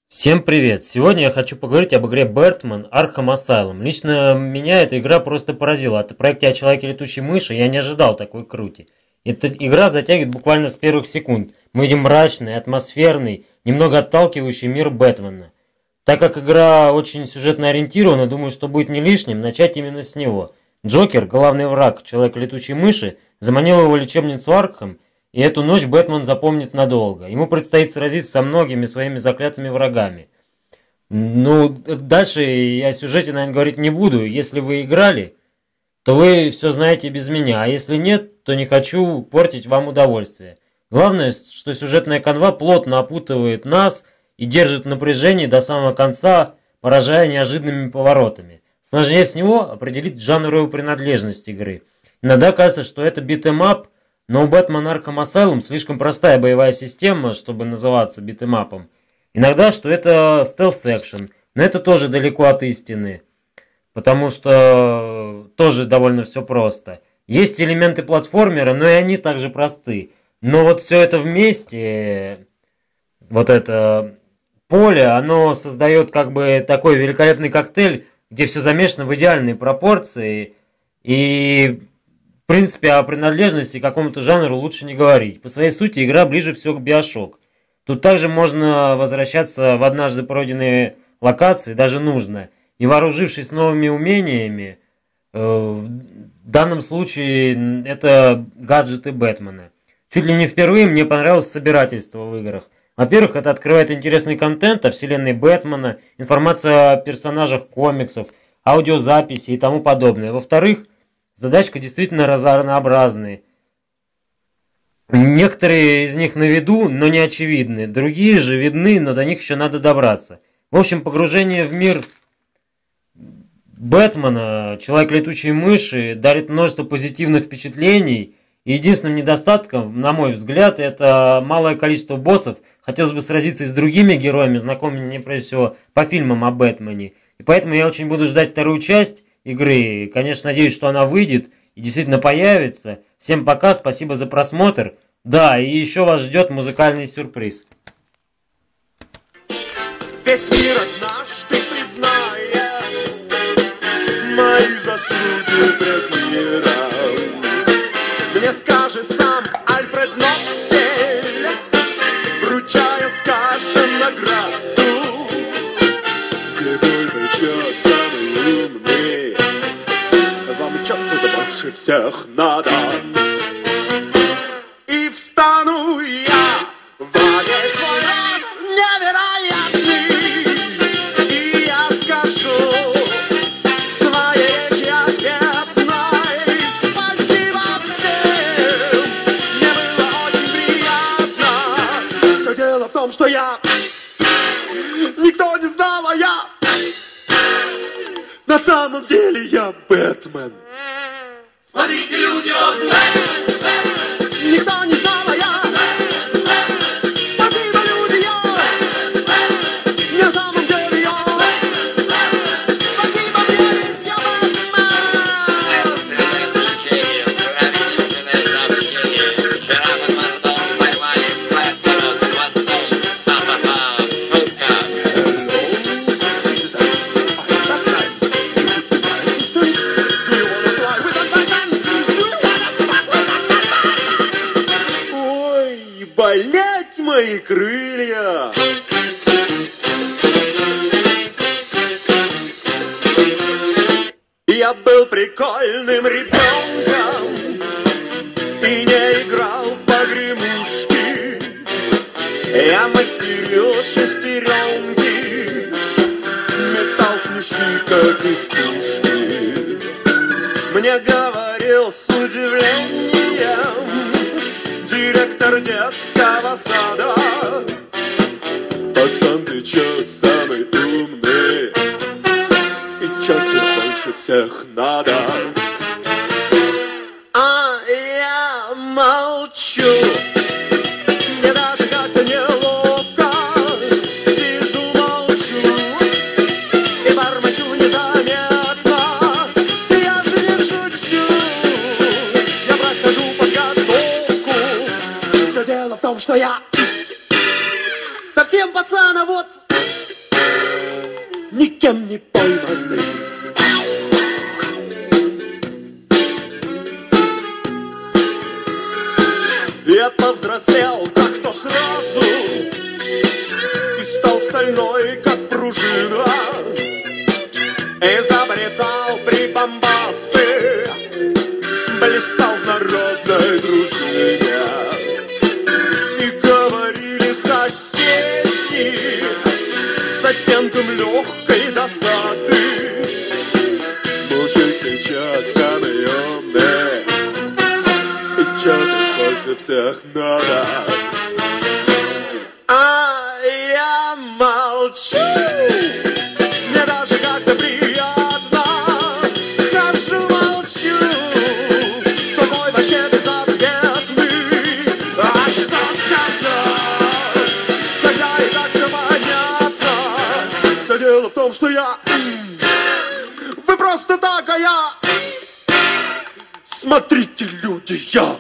Всем привет! Сегодня я хочу поговорить об игре Batman Arkham Asylum. Лично меня эта игра просто поразила. От проекта о Человеке-летучей мыши я не ожидал такой крути. Эта игра затягивает буквально с первых секунд. Мы видим мрачный, атмосферный, немного отталкивающий мир Бэтмена. Так как игра очень сюжетно ориентирована, думаю, что будет не лишним начать именно с него. Джокер, главный враг Человека-летучей мыши, заманил его в лечебницу Аркхэм, и эту ночь Бэтмен запомнит надолго. Ему предстоит сразиться со многими своими заклятыми врагами. Дальше я о сюжете, наверное, говорить не буду. Если вы играли, то вы все знаете без меня. А если нет, то не хочу портить вам удовольствие. Главное, что сюжетная канва плотно опутывает нас и держит в напряжении до самого конца, поражая неожиданными поворотами. Сложнее всего определить жанровую принадлежность игры. Иногда кажется, что это битэмап, но у Batman Arkham Asylum слишком простая боевая система, чтобы называться битэмапом. Иногда, что это стелс-экшен, но это тоже далеко от истины, потому что тоже довольно все просто. Есть элементы платформера, но и они также просты. Но вот все это вместе, вот это поле, оно создает как бы такой великолепный коктейль, где все замешано в идеальной пропорции, и в принципе, о принадлежности к какому-то жанру лучше не говорить. По своей сути, игра ближе всего к BioShock. Тут также можно возвращаться в однажды пройденные локации, даже нужно. И вооружившись новыми умениями, в данном случае это гаджеты Бэтмена. Чуть ли не впервые мне понравилось собирательство в играх. Во-первых, это открывает интересный контент о вселенной Бэтмена, информация о персонажах комиксов, аудиозаписи и тому подобное. Во-вторых, задачка действительно разнообразная. Некоторые из них на виду, но не очевидны. Другие же видны, но до них еще надо добраться. В общем, погружение в мир Бэтмена, Человек-летучей мыши, дарит множество позитивных впечатлений. И единственным недостатком, на мой взгляд, это малое количество боссов. Хотелось бы сразиться и с другими героями, знакомыми мне прежде всего по фильмам о Бэтмене. И поэтому я очень буду ждать вторую часть игры. Конечно, надеюсь, что она выйдет и действительно появится. Всем пока, спасибо за просмотр. Да, и еще вас ждет музыкальный сюрприз. Весь мир однажды признает мои заслуги пред миром. Мне скажет сам Альфред Нобель, вручая, скажем, награду. Где только час самый умный, вам чего-то больше всех надо. И встану я во весь свой рост невероятный, и я скажу своей речи ответной спасибо всем. Мне было очень приятно. Все дело в том, что я никто не знал, а я на самом деле я Бэтмен. Смотрите, люди, он Бэтмен, Бэтмен. Никто не знал, а я спасибо, люди, я на самом деле я спасибо, мне я Бэтмен. Экстренное включение, правительственное сообщение. Вчера под мостом поймали Бэтмена с хвостом. Ха-ха-ха, Ой, болеть мои крылья! Я был прикольным ребенком и не играл в погремушки. Я мастерил шестеренки, метал снежки, как из пушки. Мне говорил с удивлением директор детского сада: пацан, ты чё, самый умный? И чё тебе больше всех надо? А я молчу. Мне даже как-то неловко. Сижу, молчу и бормочу незаметно. Я же не шучу. Я прохожу подготовку. Все дело в том, что я совсем пацана, вот никем не пойманы. Я повзрослел как-то сразу и стал стальной, как пружина. Изобретал прибамбасы, блистал в народной дружине. И говорили соседи с оттенком легкой досады: мужик, ты чё, самый умный, и чё ты больше всех надо? А я молчу, мне даже как-то приятно. Хожу, молчу, какой вообще безответный. А что сказать, когда и так все понятно? Все дело в том, что я... Вы просто так, а я... Смотрите, люди, я...